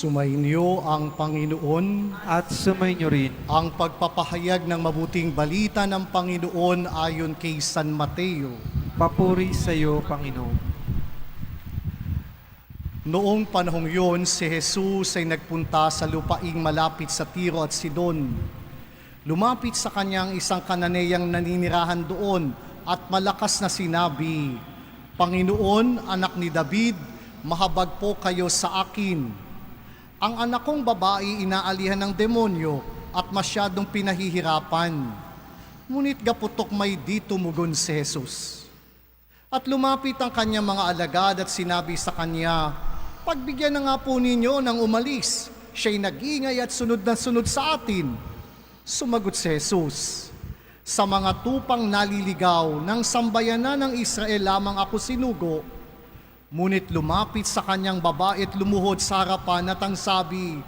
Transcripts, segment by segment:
Sumainyo ang Panginoon. At sumainyo rin. Ang pagpapahayag ng mabuting balita ng Panginoon ayon kay San Mateo. Papuri sa iyo, Panginoon. Noong panahong yon, si Jesus ay nagpunta sa lupaing malapit sa Tiro at Sidon. Lumapit sa kanyang isang Kananeyang naninirahan doon at malakas na sinabi, "Panginoon, anak ni David, mahabag po kayo sa akin. Ang anak kong babae inaalihan ng demonyo at masyadong pinahihirapan." Ngunit gaputok may di tumugon si Jesus. At lumapit ang kanyang mga alagad at sinabi sa kanya, "Pagbigyan na nga po ninyo ng umalis. Siya'y nag-ingay at sunod na sunod sa atin." Sumagot si Jesus, "Sa mga tupang naliligaw ng sambayanan ng Israel lamang ako sinugo." Ngunit lumapit sa kanyang babae at lumuhod sa harapan at ang sabi,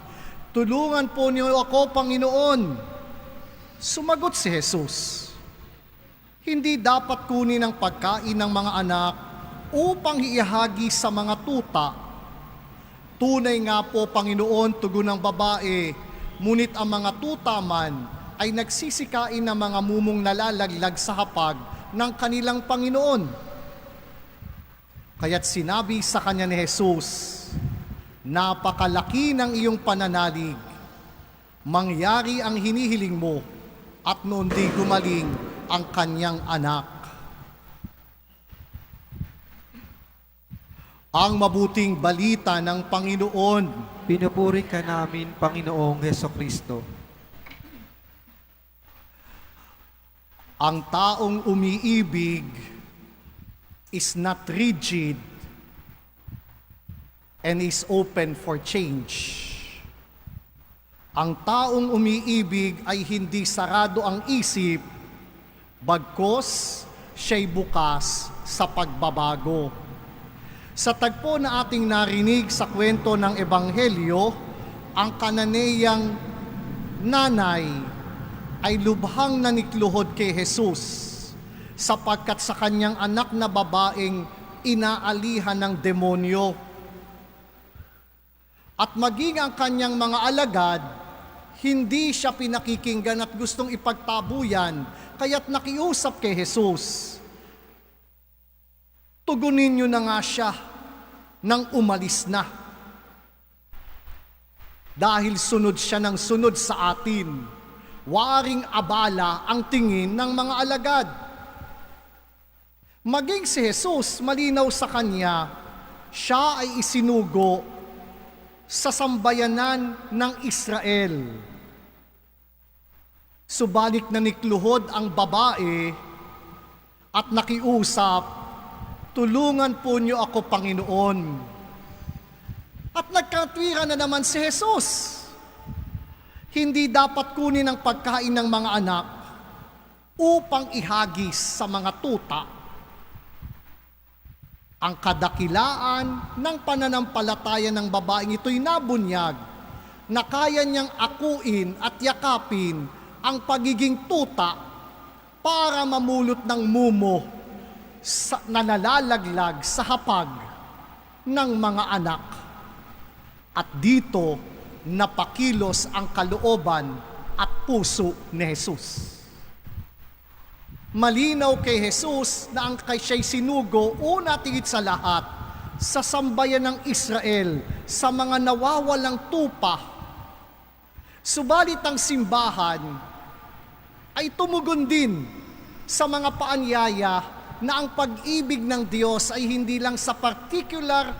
"Tulungan po niyo ako, Panginoon." Sumagot si Jesus, "Hindi dapat kunin ang pagkain ng mga anak upang iahagi sa mga tuta." "Tunay nga po, Panginoon," tugon ng babae, "ngunit ang mga tuta man ay nagsisikain ng mga mumong nalalaglag sa hapag ng kanilang Panginoon." Kaya't sinabi sa kanya ni Jesus, "Napakalaki ng iyong pananalig. Mangyari ang hinihiling mo." At noon di gumaling ang kanyang anak. Ang mabuting balita ng Panginoon. Pinupuri ka namin, Panginoong Hesukristo. Ang taong umiibig is not rigid and is open for change. Ang taong umiibig ay hindi sarado ang isip, bagkos siya'y bukas sa pagbabago. Sa tagpo na ating narinig sa kwento ng Ebanghelyo, ang Kananeyang nanay ay lubhang nanikluhod kay Jesus sapagkat sa kanyang anak na babaeng inaalihan ng demonyo. At maging ang kanyang mga alagad, hindi siya pinakikinggan at gustong ipagtabuyan, kaya't nakiusap kay Jesus. Tugunin niyo na nga siya nang umalis na. Dahil sunod siya ng sunod sa atin, waring abala ang tingin ng mga alagad. Maging si Jesus, malinaw sa kanya, siya ay isinugo sa sambayanan ng Israel. Subalit nanikluhod ang babae at nakiusap, "Tulungan po niyo ako, Panginoon." At nagkatwiran na naman si Jesus. Hindi dapat kunin ang pagkain ng mga anak upang ihagis sa mga tuta. Ang kadakilaan ng pananampalataya ng babaeng ito'y nabunyag na kaya niyang akuin at yakapin ang pagiging tuta para mamulot ng mumo na nalalaglag sa hapag ng mga anak. At dito napakilos ang kalooban at puso ni Jesus. Malinaw kay Jesus na ang siya'y sinugo una tigit sa lahat sa sambayan ng Israel sa mga nawawalang tupa. Subalit ang simbahan ay tumugon din sa mga paanyaya na ang pag-ibig ng Diyos ay hindi lang sa particular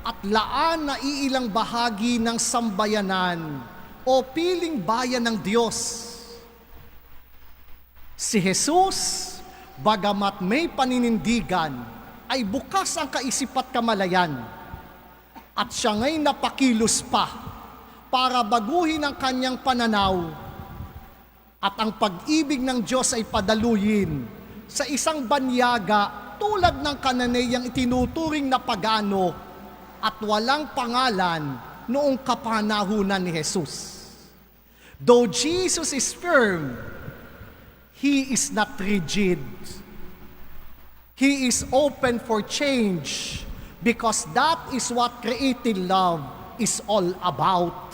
at laan na iilang bahagi ng sambayanan o piling bayan ng Diyos. Si Jesus, bagamat may paninindigan, ay bukas ang kaisip at kamalayan. At siya nga'y napakilos pa para baguhin ang kanyang pananaw. At ang pag-ibig ng Diyos ay padaluyin sa isang banyaga tulad ng Kananeyang itinuturing na pagano at walang pangalan noong kapanahunan ni Jesus. Though Jesus is firm, He is not rigid. He is open for change because that is what created love is all about.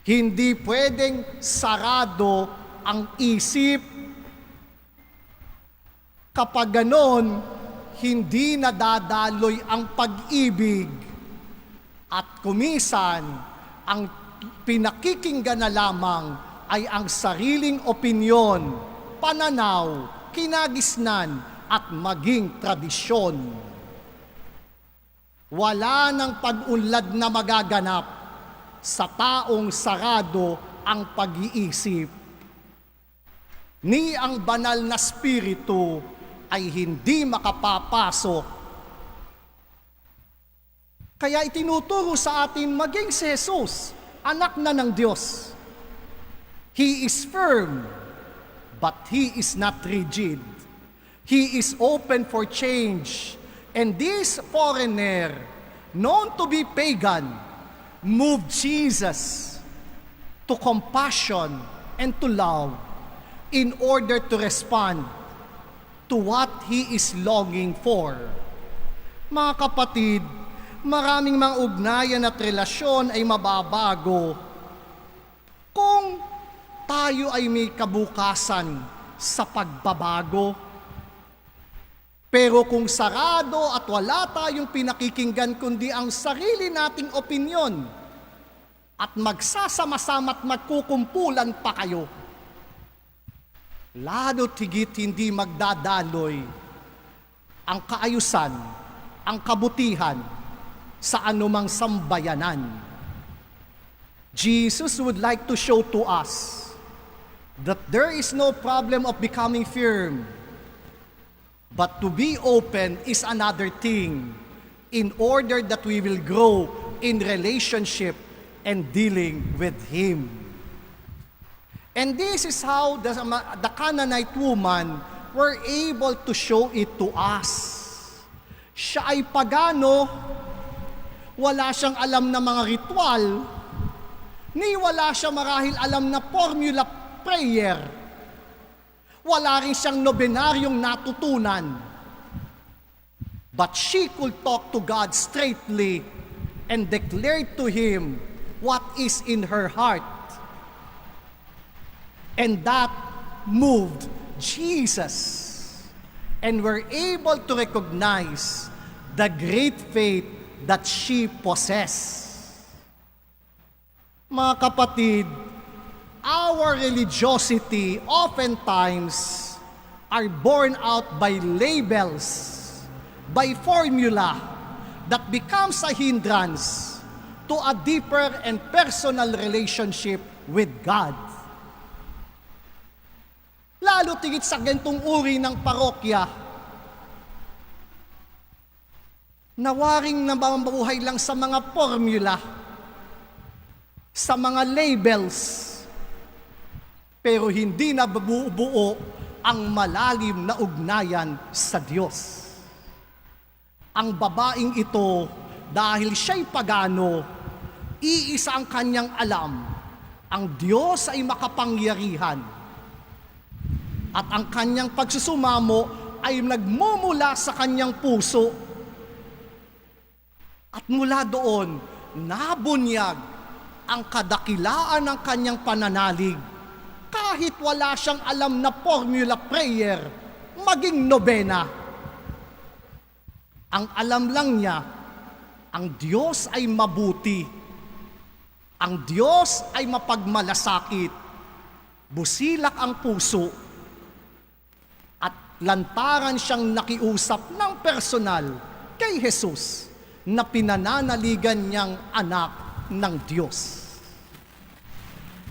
Hindi pwedeng sarado ang isip. Kapag ganon, hindi nadadaloy ang pag-ibig at kumisan ang pinakikinggan na lamang ay ang sariling opinyon, pananaw, kinagisnan at maging tradisyon. Wala ng pag-unlad na magaganap sa taong sarado ang pag-iisip. Ni ang banal na spirito ay hindi makapapasok. Kaya itinuturo sa atin maging si Jesus, anak na ng Diyos. He is firm, but He is not rigid. He is open for change. And this foreigner, known to be pagan, moved Jesus to compassion and to love in order to respond to what He is longing for. Mga kapatid, maraming mga ugnayan at relasyon ay mababago kung tayo ay may kabukasan sa pagbabago. Pero kung sarado at wala tayong pinakikinggan kundi ang sarili nating opinyon at magsasama-sama at magkukumpulan pa kayo, lalo't higit hindi magdadaloy ang kaayusan, ang kabutihan sa anumang sambayanan. Jesus would like to show to us that there is no problem of becoming firm, but to be open is another thing in order that we will grow in relationship and dealing with Him. And this is how the Canaanite woman were able to show it to us. Siya ay pagano, wala siyang alam na mga ritual, ni wala siya marahil alam na formula prayer. Wala rin siyang nobenaryong natutunan. But she could talk to God straightly and declare to Him what is in her heart. And that moved Jesus. And we're able to recognize the great faith that she possessed. Mga kapatid, our religiosity oftentimes are born out by labels, by formula that becomes a hindrance to a deeper and personal relationship with God. Lalo tigit sa gantong uri ng parokya, nawaring namamabuhay lang sa mga formula, sa mga labels, pero hindi na bubuo ang malalim na ugnayan sa Diyos. Ang babaeng ito, dahil siya'y pagano, iisa ang kanyang alam, ang Diyos ay makapangyarihan. At ang kanyang pagsusumamo ay nagmumula sa kanyang puso. At mula doon, nabunyag ang kadakilaan ng kanyang pananalig. Kahit wala siyang alam na formula prayer, maging nobena. Ang alam lang niya, ang Diyos ay mabuti. Ang Diyos ay mapagmalasakit. Busilak ang puso. At lantaran siyang nakiusap ng personal kay Jesus na pinananaligan niyang anak ng Diyos.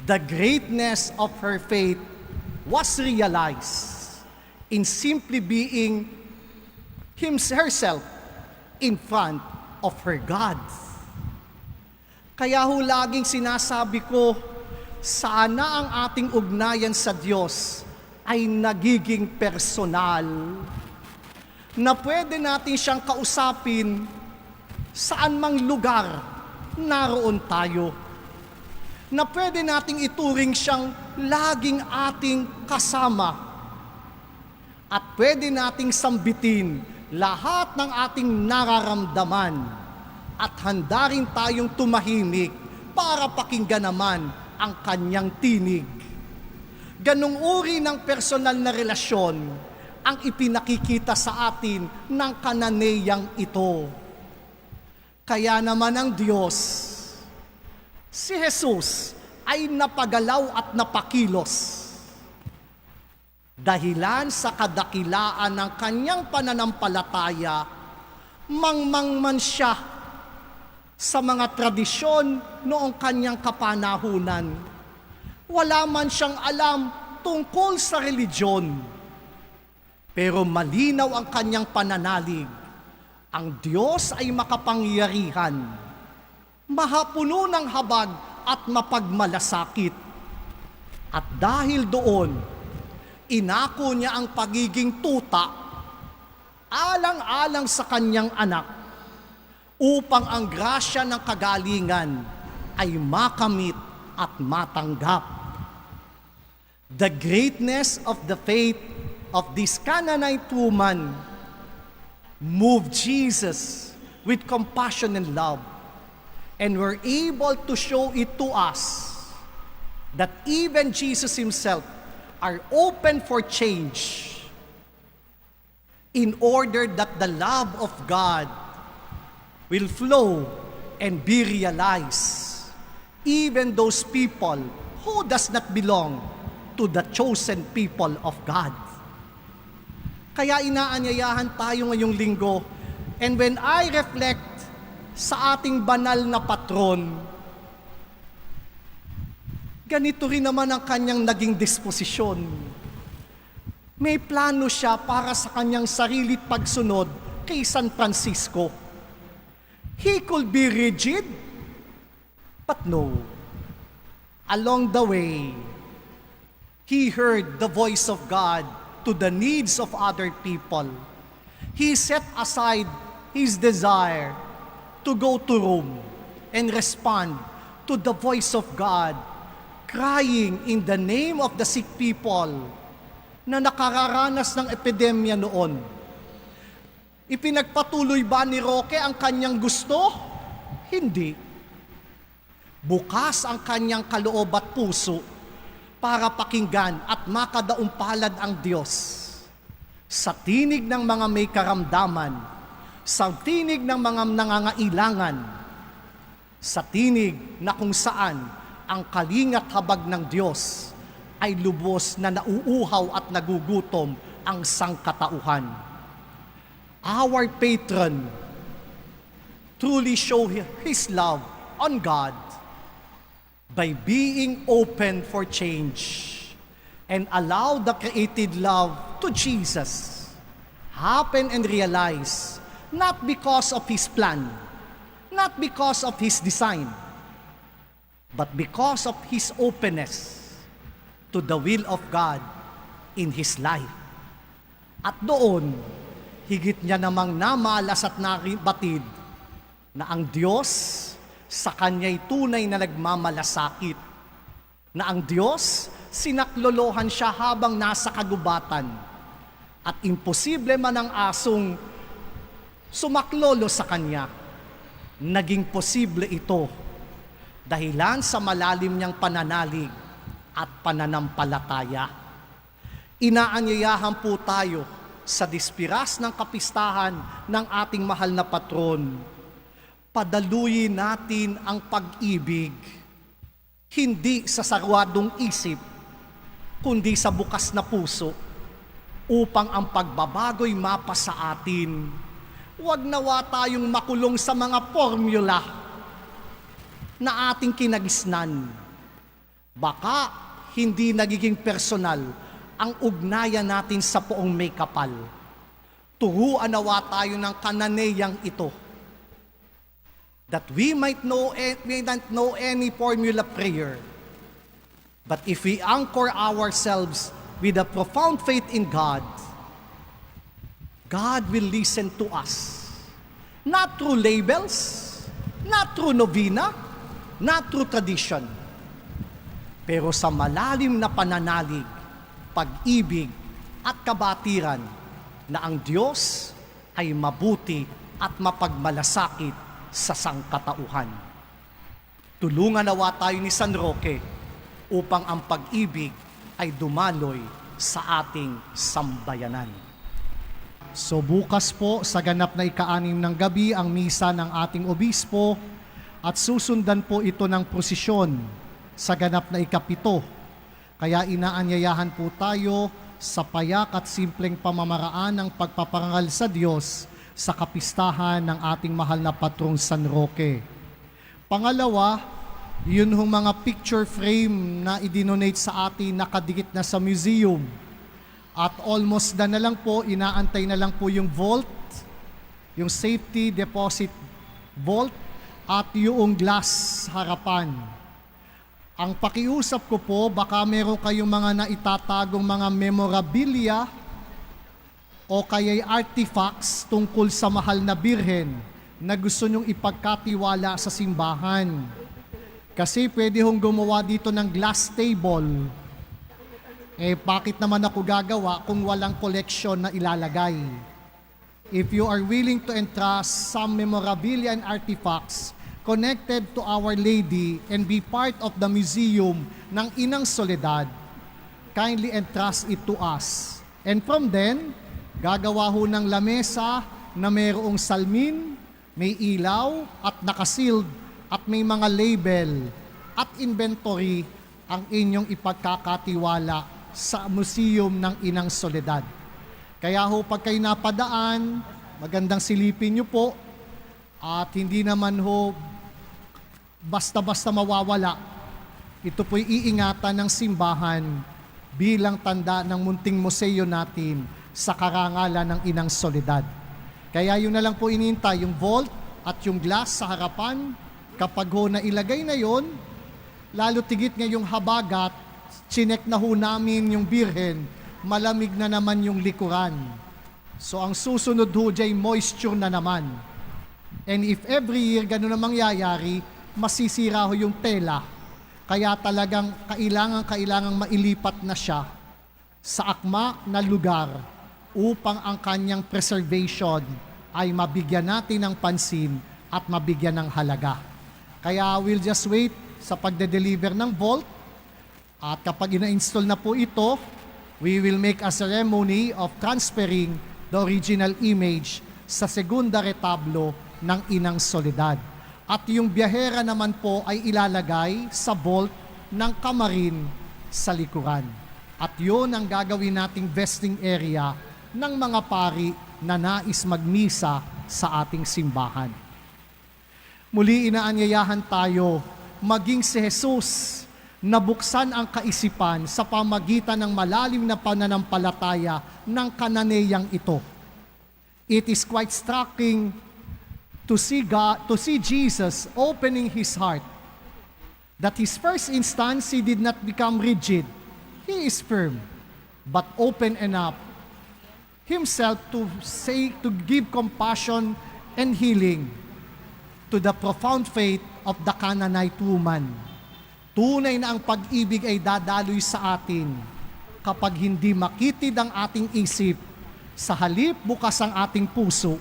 The greatness of her faith was realized in simply being herself in front of her God. Kaya ho laging sinasabi ko, sana ang ating ugnayan sa Diyos ay nagiging personal, na pwede natin siyang kausapin saan mang lugar naroon tayo, na pwede nating ituring siyang laging ating kasama, at pwede nating sambitin lahat ng ating nararamdaman at handa rin tayong tumahimik para pakinggan naman ang kanyang tinig. Ganong uri ng personal na relasyon ang ipinakikita sa atin ng Kananeyang ito. Kaya naman ang Diyos, si Jesus ay napagalaw at napakilos. Dahilan sa kadakilaan ng kanyang pananampalataya, mangmang man siya sa mga tradisyon noong kanyang kapanahunan. Wala man siyang alam tungkol sa religiyon. Pero malinaw ang kanyang pananalig. Ang Diyos ay makapangyarihan, mahapuno ng habag at mapagmalasakit. At dahil doon, inako niya ang pagiging tuta, alang-alang sa kanyang anak, upang ang grasya ng kagalingan ay makamit at matanggap. The greatness of the faith of this Canaanite woman moved Jesus with compassion and love, and were able to show it to us that even Jesus himself are open for change in order that the love of God will flow and be realized, even those people who does not belong to the chosen people of God. Kaya inaanyayahan tayo ngayong linggo, and when I reflect sa ating banal na patron, ganito rin naman ang kanyang naging disposisyon. May plano siya para sa kanyang sarilit pagsunod kay San Francisco. He could be rigid, but no. Along the way, he heard the voice of God to the needs of other people. He set aside his desire to go to Rome and respond to the voice of God, crying in the name of the sick people na nakararanas ng epidemya noon. Ipinagpatuloy ba ni Roque ang kanyang gusto? Hindi. Bukas ang kanyang kaloob at puso para pakinggan at makadaumpalad ang Diyos sa tinig ng mga may karamdaman, sa tinig ng mga nangangailangan, sa tinig na kung saan ang kalingat habag ng Diyos ay lubos na nauuhaw at nagugutom ang sangkatauhan. Our patron truly show his love on God by being open for change and allow the created love to Jesus happen and realize, not because of his plan, not because of his design, but because of his openness to the will of God in his life. At doon, higit niya namang namalas at nabatid na ang Diyos sa kanya'y tunay na nagmamalasakit, na ang Diyos sinaklolohan siya habang nasa kagubatan, at imposible man ang asong sumaklolo sa kanya, naging posible ito dahilan sa malalim niyang pananalig at pananampalataya. Inaanyayahan po tayo sa dispiras ng kapistahan ng ating mahal na patron. Padaluyin natin ang pag-ibig, hindi sa sarwadong isip, kundi sa bukas na puso, upang ang pagbabago'y mapa sa atin. Huwag nawa tayong makulong sa mga formula na ating kinagisnan. Baka hindi nagiging personal ang ugnayan natin sa poong may kapal. Turuan nawa tayo ng Kananeyang ito, that we may not know any formula prayer. But if we anchor ourselves with a profound faith in God, God will listen to us. Not through labels, not through novena, not through tradition, pero sa malalim na pananalig, pag-ibig at kabatiran na ang Diyos ay mabuti at mapagmalasakit sa sangkatauhan. Tulungan nawa tayo ni San Roque upang ang pag-ibig ay dumaloy sa ating sambayanan. So bukas po sa ganap na ika-6 ng gabi ang misa ng ating obispo at susundan po ito ng prosesyon sa ganap na ika-7. Kaya inaanyayahan po tayo sa payak at simpleng pamamaraan ng pagpaparangal sa Diyos sa kapistahan ng ating mahal na patrong San Roque. Pangalawa, yun hong mga picture frame na idinonate sa atin nakadikit na sa museum. At almost na lang po, inaantay na lang po yung vault, yung safety deposit vault, at yung glass harapan. Ang pakiusap ko po, baka meron kayong mga naitatagong mga memorabilia o kaya'y artifacts tungkol sa mahal na birhen na gusto nyong ipagkatiwala sa simbahan. Kasi pwede hong gumawa dito ng glass table. Bakit naman ako gagawa kung walang collection na ilalagay? If you are willing to entrust some memorabilia and artifacts connected to Our Lady and be part of the museum ng Inang Soledad, kindly entrust it to us. And from then, gagawa ho ng lamesa na mayroong salmin, may ilaw at nakasealed at may mga label at inventory ang inyong ipagkakatiwala sa museum ng Inang Soledad. Kaya ho pag kayo napadaan, magandang silipin nyo po at hindi naman ho basta-basta mawawala. Ito po'y iingatan ng simbahan bilang tanda ng munting museo natin sa karangalan ng Inang Soledad. Kaya yun na lang po inintay, yung vault at yung glass sa harapan. Kapag ho na ilagay na yon, lalo tigit ngayong habagat, chinek na ho namin yung birhen, malamig na naman yung likuran. So ang susunod ho dyan, moisture na naman. And if every year ganun na mangyayari, masisira ho yung tela. Kaya talagang kailangang mailipat na siya sa akma na lugar upang ang kanyang preservation ay mabigyan natin ng pansin at mabigyan ng halaga. Kaya we'll just wait sa pagde-deliver ng vault. At kapag ina-install na po ito, we will make a ceremony of transferring the original image sa segunda retablo ng Inang Soledad. At yung biyahera naman po ay ilalagay sa vault ng kamarin sa likuran. At yun ang gagawin nating vesting area ng mga pari na nais magmisa sa ating simbahan. Muli inaanyayahan tayo maging si Jesus na buksan ang kaisipan sa pamagitan ng malalim na pananampalataya ng Kananeyang ito. It is quite striking to see Jesus opening his heart. That his first instance, he did not become rigid. He is firm, but open enough himself to give compassion and healing to the profound faith of the Canaanite woman. Tunay na ang pag-ibig ay dadaloy sa atin kapag hindi makitid ang ating isip, sa halip bukas ang ating puso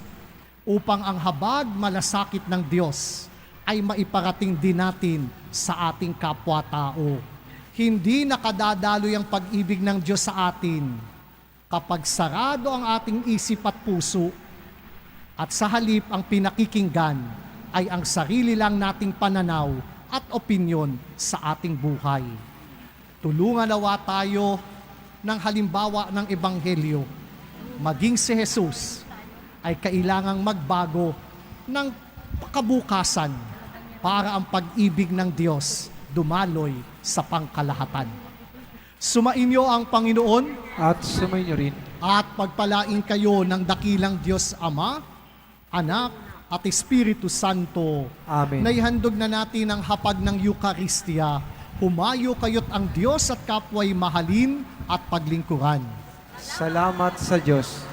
upang ang habag malasakit ng Diyos ay maiparating din natin sa ating kapwa-tao. Hindi nakadadaloy ang pag-ibig ng Diyos sa atin kapag sarado ang ating isip at puso at sa halip ang pinakikinggan ay ang sarili lang nating pananaw at opinyon sa ating buhay. Tulungan nawa tayo ng halimbawa ng Ebanghelyo. Maging si Jesus ay kailangang magbago ng kabukasan para ang pag-ibig ng Diyos dumaloy sa pangkalahatan. Sumainyo ang Panginoon At sumainyo rin. at pagpalain kayo ng dakilang Diyos Ama, Anak, at Espiritu Santo. Amen. Naihandog na natin ang hapag ng Eucharistia. Humayo kayo't ang Diyos at kapwa'y mahalin at paglingkuran. Salamat sa Diyos.